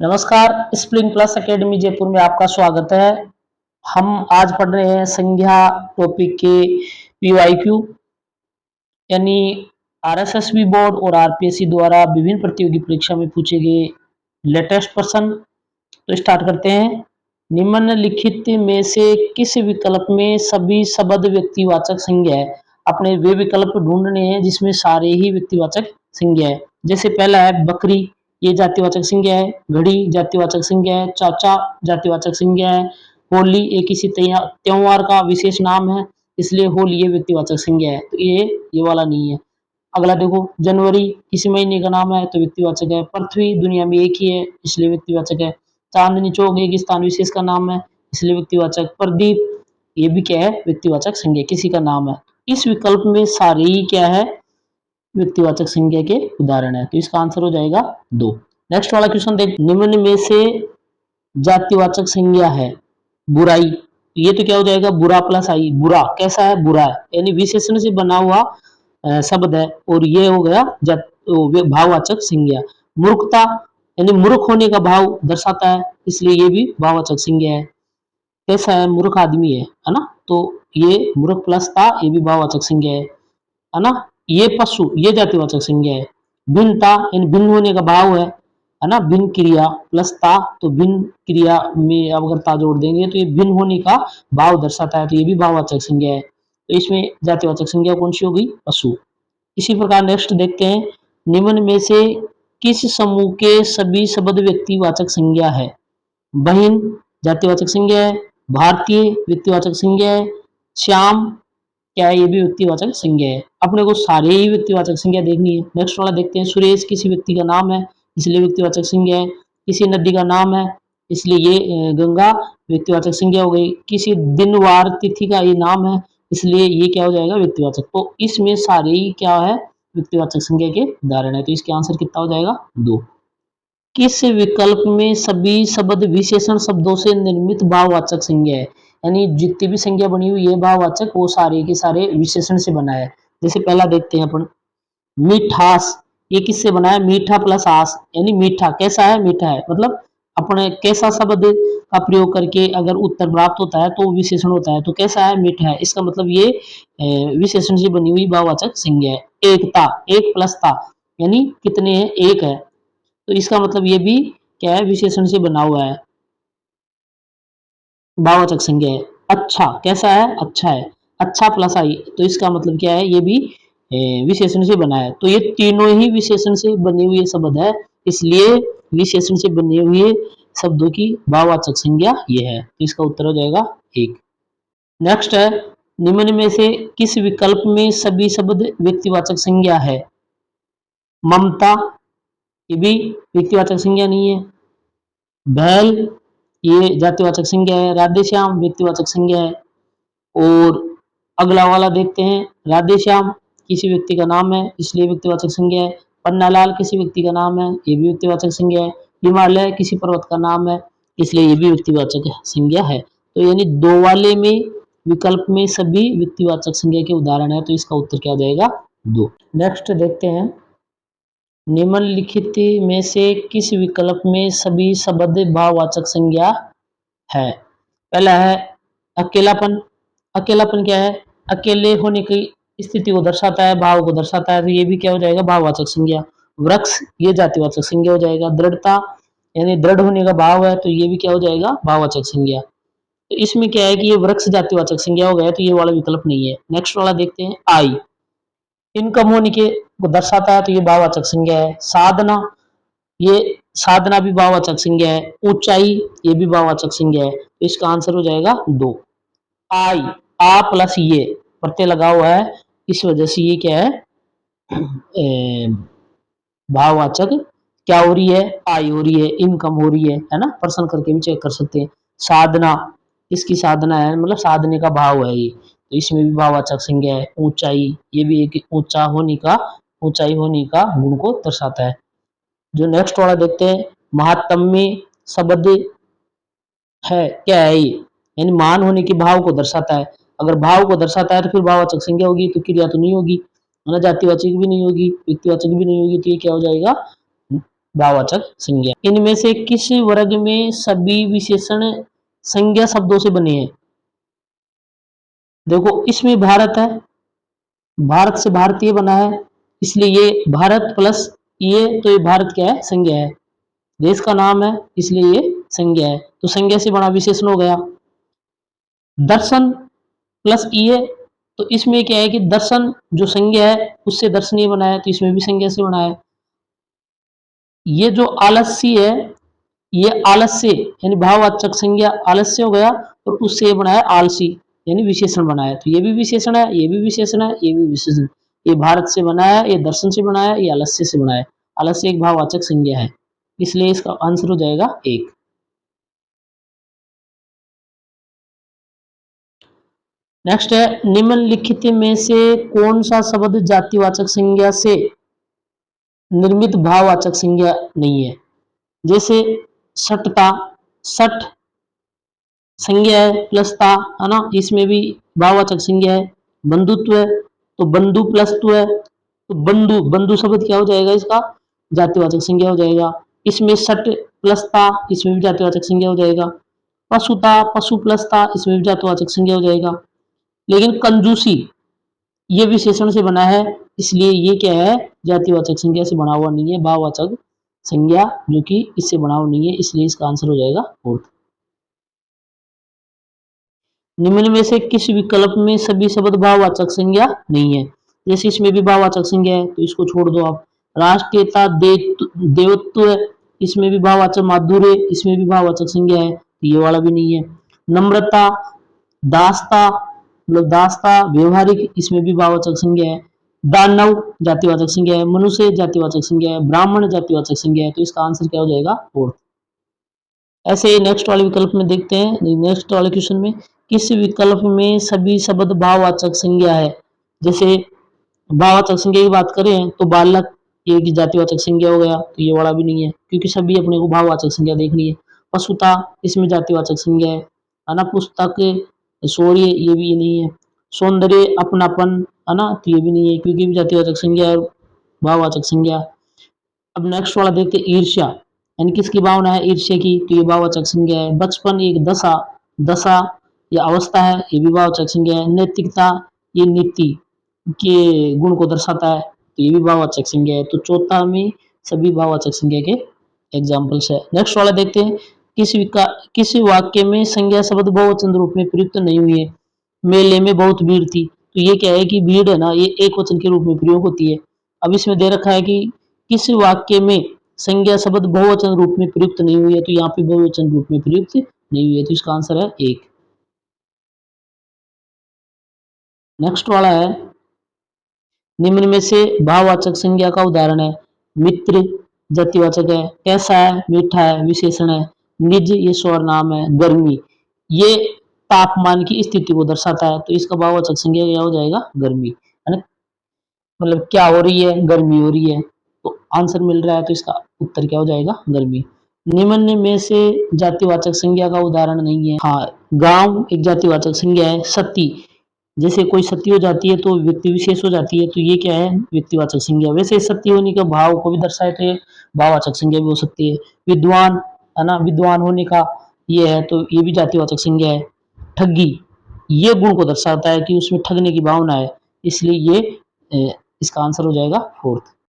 नमस्कार, spring plus academy Jaipur में आपका स्वागत है। हम आज पढ़ रहे हैं संज्ञा टॉपिक के पीवाईक्यू, यानी आरएसएसबी बोर्ड और आरपीएससी द्वारा विभिन्न प्रतियोगी परीक्षा में पूछे गए लेटेस्ट प्रश्न। तो स्टार्ट करते हैं। निम्नलिखित में से किस विकल्प में सभी शब्द व्यक्तिवाचक संज्ञा है? अपने वे विकल्प ढूंढने हैं जिसमें सारे ही व्यक्तिवाचक संज्ञा है। जैसे पहला है बकरी, ये जातिवाचक संज्ञा है। घड़ी जातिवाचक संज्ञा है। चाचा जातिवाचक संज्ञा है। होली ये किसी त्योहार का विशेष नाम है, इसलिए होली ये व्यक्तिवाचक संज्ञा है, तो ये वाला नहीं है। अगला देखो, जनवरी किसी महीने का नाम है तो व्यक्तिवाचक है। पृथ्वी दुनिया में एक ही है, इसलिए व्यक्तिवाचक है। चांदनी चौक एक स्थान विशेष का नाम है, इसलिए व्यक्तिवाचक। प्रदीप ये भी क्या है? व्यक्तिवाचक संज्ञा, किसी का नाम है। इस विकल्प में सारे ही क्या है? व्यक्तिवाचक संज्ञा के उदाहरण है, तो इसका आंसर हो जाएगा 2। नेक्स्ट वाला क्वेश्चन देख, निम्न में से जातिवाचक संज्ञा है बुराई, ये तो क्या हो जाएगा? बुरा प्लस आई। बुरा कैसा है? बुरा है, यानी विशेषण से बना हुआ शब्द है, और ये हो गया भाववाचक संज्ञा। मूर्खता यानी मूर्ख होने का भाव दर्शाता है, इसलिए ये भी भाववाचक संज्ञा है। कैसा है? मूर्ख आदमी है ना, तो ये मूर्ख प्लस था, ये भी भाववाचक संज्ञा है ना। ये पशु ये जातिवाचक संज्ञा है। भिन्नता यानी भिन्न होने का भाव है ना। भिन्न क्रिया प्लस ता, तो भिन्न क्रिया में अब अगर ता जोड़ देंगे तो ये भिन्न होने का भाव दर्शाता है, तो ये भी भाववाचक संज्ञा है। तो इसमें जातिवाचक संज्ञा कौन सी हो गई? पशु। इसी प्रकार नेक्स्ट देखते हैं, निम्न में से किस समूह के सभी शब्द व्यक्तिवाचक संज्ञा है? बहिन जातिवाचक संज्ञा है। भारतीय व्यक्तिवाचक संज्ञा है। श्याम क्या है? ये भी व्यक्तिवाचक संज्ञा है। अपने को सारे ही व्यक्तिवाचक संज्ञा देखनी है। नेक्स्ट वाला देखते हैं, सुरेश किसी व्यक्ति का नाम है, इसलिए व्यक्तिवाचक संज्ञा है। किसी नदी का नाम है, इसलिए ये गंगा व्यक्तिवाचक संज्ञा हो गई। किसी दिन वार तिथि का ये नाम है, इसलिए ये क्या हो जाएगा? व्यक्तिवाचक। तो इसमें सारे ही क्या है? व्यक्तिवाचक संज्ञा के उदाहरण है, तो इसके आंसर कितना हो जाएगा? 2। किस विकल्प में सभी शब्द विशेषण शब्दों से निर्मित भाववाचक संज्ञा है? यानी जितनी भी संज्ञा बनी हुई है भाववाचक, वो सारे के सारे विशेषण से बना है। जैसे पहला देखते हैं अपन, मिठास ये किससे बना है? मीठा प्लस आस, यानी मीठा कैसा है? मीठा है, मतलब अपने कैसा शब्द का प्रयोग करके अगर उत्तर प्राप्त होता है तो विशेषण होता है, तो कैसा है? मीठा है, इसका मतलब ये विशेषण से बनी हुई भाववाचक संज्ञा है। एकता एक प्लस था, यानी कितने हैं? एक है, तो इसका मतलब ये भी क्या है? विशेषण से बना हुआ है, भाववाचक संज्ञा है। अच्छा कैसा है? अच्छा है। अच्छा प्लस आई, तो इसका मतलब क्या है? ये भी विशेषण से बना है, तो ये तीनों ही विशेषण से बने हुए शब्द है, इसलिए विशेषण से बने हुए शब्दों की भाववाचक संज्ञा ये है, तो इसका उत्तर हो जाएगा 1। नेक्स्ट है, निम्न में से किस विकल्प में सभी शब्द व्यक्तिवाचक संज्ञा है? ममता ये भी व्यक्तिवाचक संज्ञा नहीं है। बैल ये जातिवाचक संज्ञा है। राधे श्याम व्यक्तिवाचक संज्ञा है। और अगला वाला देखते हैं, राधे श्याम किसी व्यक्ति का नाम है, इसलिए व्यक्तिवाचक संज्ञा है। पन्नालाल किसी व्यक्ति का नाम है, ये भी व्यक्तिवाचक संज्ञा है। हिमालय किसी पर्वत का नाम है, इसलिए ये भी व्यक्तिवाचक संज्ञा है। तो यानी 2 वाले में विकल्प में सभी व्यक्तिवाचक संज्ञा के उदाहरण है, तो इसका उत्तर क्या आ जाएगा? 2। नेक्स्ट देखते हैं, निम्नलिखित में से किस विकल्प में सभी शब्द भाववाचक संज्ञा है? पहला है अकेलापन। अकेलापन क्या है? अकेले होने की स्थिति को दर्शाता है, भाव को दर्शाता है, तो ये भी क्या हो जाएगा? भाववाचक संज्ञा। वृक्ष ये जातिवाचक संज्ञा हो जाएगा। दृढ़ता यानी दृढ़ होने का भाव है, तो ये भी क्या हो जाएगा? भाववाचक संज्ञा। तो इसमें क्या है कि ये वृक्ष जातिवाचक संज्ञा हो गया, तो ये वाला विकल्प नहीं है। नेक्स्ट वाला देखते हैं, आई इनकम होने के को दर्शाता है, तो ये भाववाचक संज्ञा है। साधना ये साधना भी भाववाचक संज्ञा है। ऊंचाई ये भी भाववाचक संज्ञा है, तो इसका आंसर हो जाएगा 2। आई आ प्लस ये प्रत्यय लगा हुआ है, इस वजह से ये क्या है? भाववाचक क्या हो रही है? आई हो रही है, इनकम हो रही है ना। प्रश्न करके भी चेक कर सकते हैं। साधना इसकी साधना है, मतलब साधने का भाव है ये, तो इसमें भी भाववाचक संज्ञा है। ऊंचाई ये भी एक ऊंचाई होने का गुण को दर्शाता है। जो नेक्स्ट वाला देखते हैं, महात्म्य शब्द है, क्या है ये? यानी मान होने के भाव को दर्शाता है। अगर भाव को दर्शाता है तो फिर भाववाचक संज्ञा होगी, तो क्रिया तो नहीं होगी, है ना। जातिवाचक भी नहीं होगी, व्यक्तिवाचक भी नहीं होगी, तो ये क्या हो जाएगा? भाववाचक संज्ञा। इनमें से किस वर्ग में सभी विशेषण संज्ञा शब्दों से बने हैं? देखो इसमें भारत है, भारत से भारतीय बना है, इसलिए ये भारत प्लस ये, तो ये भारत क्या है? संज्ञा है। देश का नाम है, इसलिए ये संज्ञा है, तो संज्ञा से बना विशेषण हो गया। दर्शन प्लस ये, तो इसमें क्या है कि दर्शन जो संज्ञा है उससे दर्शनीय बना है, तो इसमें भी संज्ञा से बना है। ये जो आलस्य है, ये आलस्य यानी भाववाचक संज्ञा आलस्य हो गया, और उससे ये बना है आलसी यानी विशेषण बना है, तो ये भी विशेषण है, ये भी विशेषण है, ये भी विशेषण। ये भारत से बना है, ये दर्शन से बना है, ये आलस्य से बना है। आलस्य एक भाववाचक संज्ञा है, इसलिए इसका आंसर हो जाएगा 1। नेक्स्ट है, निम्नलिखित में से कौन सा शब्द जातिवाचक संज्ञा से निर्मित भाववाचक संज्ञा नहीं है? जैसे सटता, सट संज्ञा है प्लस ता, है ना, इसमें भी भाववाचक संज्ञा है। बंधुत्व है, तो बंधु प्लस तु है, तो बंधु, बंधु शब्द क्या हो जाएगा? इसका जातिवाचक संज्ञा हो जाएगा। इसमें सट प्लस ता, इसमें भी जातिवाचक संज्ञा हो जाएगा। पशुता, पशु प्लस ता, इसमें भी जातिवाचक संज्ञा हो जाएगा। लेकिन कंजूसी ये विशेषण से बना है, इसलिए ये क्या है? जातिवाचक संज्ञा से बना हुआ नहीं है, भाववाचक संज्ञा जो कि इससे बना हुआ नहीं है, इसलिए इसका आंसर हो जाएगा 4। निम्न में से किस विकल्प में सभी शब्द भाववाचक संज्ञा नहीं है? जैसे इसमें भी भाववाचक संज्ञा है, तो इसको छोड़ दो आप। राष्ट्रीयता, देवत्व, इसमें भी भाववाचक। माधुर्य, इसमें भी भाववाचक संज्ञा है, तो ये वाला भी नहीं है। नम्रता, दासता, मतलब दासता, व्यवहारिक, इसमें भी भाववाचक संज्ञा है। दानव जातिवाचक संज्ञा है, मनुष्य जातिवाचक संज्ञा है, ब्राह्मण जातिवाचक संज्ञा है, तो इसका आंसर क्या हो जाएगा? 4। ऐसे ही नेक्स्ट वाले विकल्प में देखते हैं, नेक्स्ट वाले क्वेश्चन में किस विकल्प में सभी शब्द भाववाचक संज्ञा है? जैसे भाववाचक संज्ञा की बात करें तो बालक ये की जातिवाचक संज्ञा हो गया, तो ये वाला भी नहीं है, क्योंकि सभी अपने को भाववाचक संज्ञा देखनी है। पशुता, इसमें जातिवाचक संज्ञा है ना। पुस्तक, शौर्य, ये भी ये नहीं है। सौंदर्य, अपनापन, है ना, तो ये भी नहीं है, क्योंकि भी जातिवाचक संज्ञा है, भाववाचक संज्ञा। अब नेक्स्ट वाला देखते हैं, ईर्ष्या यानी किसकी भावना है? ईर्ष्या की, तो ये भाववाचक संज्ञा है। बचपन एक दशा, दशा या अवस्था है, ये भी भाववाचक संज्ञा है। नैतिकता, ये नीति के गुण को दर्शाता है, तो ये भी भाववाचक संज्ञा है। तो चौथा में सभी भाववाचक संज्ञा के एग्जाम्पल्स है। नेक्स्ट वाला देखते हैं, किस वाक्य में संज्ञा शब्द बहुवचन रूप में प्रयुक्त नहीं हुई है? मेले में बहुत भीड़ थी, तो ये क्या है कि भीड़ है ना, ये एक वचन के रूप में प्रयोग होती है। अब इसमें दे रखा है कि किस वाक्य में संज्ञा शब्द बहुवचन रूप में प्रयुक्त नहीं हुई है, तो यहाँ पे बहुवचन रूप में प्रयुक्त नहीं हुई है, तो इसका आंसर है 1। नेक्स्ट वाला है, निम्न में से भाववाचक संज्ञा का उदाहरण है। मित्र जातिवाचक है। कैसा है? मीठा है, विशेषण है। निज, ये सर्वनाम है। गर्मी, ये तापमान की स्थिति को दर्शाता है, तो इसका भाववाचक संज्ञा क्या हो जाएगा? गर्मी, है ना, मतलब क्या हो रही है? गर्मी हो रही है, तो आंसर मिल रहा है, तो इसका उत्तर क्या हो जाएगा? गर्मी। निम्न में से जातिवाचक संज्ञा का उदाहरण नहीं है। हाँ, गांव एक जातिवाचक संज्ञा है। सती, जैसे कोई सती हो जाती है तो व्यक्ति विशेष हो जाती है, तो ये क्या है? व्यक्तिवाचक संज्ञा। वैसे सती होने का भाव को भी दर्शाए, तो ये भाववाचक संज्ञा भी हो सकती है। विद्वान, है ना, विद्वान होने का ये है, तो ये भी जातिवाचक संज्ञा है। ठगी, ये गुण को दर्शाता है कि उसमें ठगने की भावना है, इसलिए ये इसका आंसर हो जाएगा 4।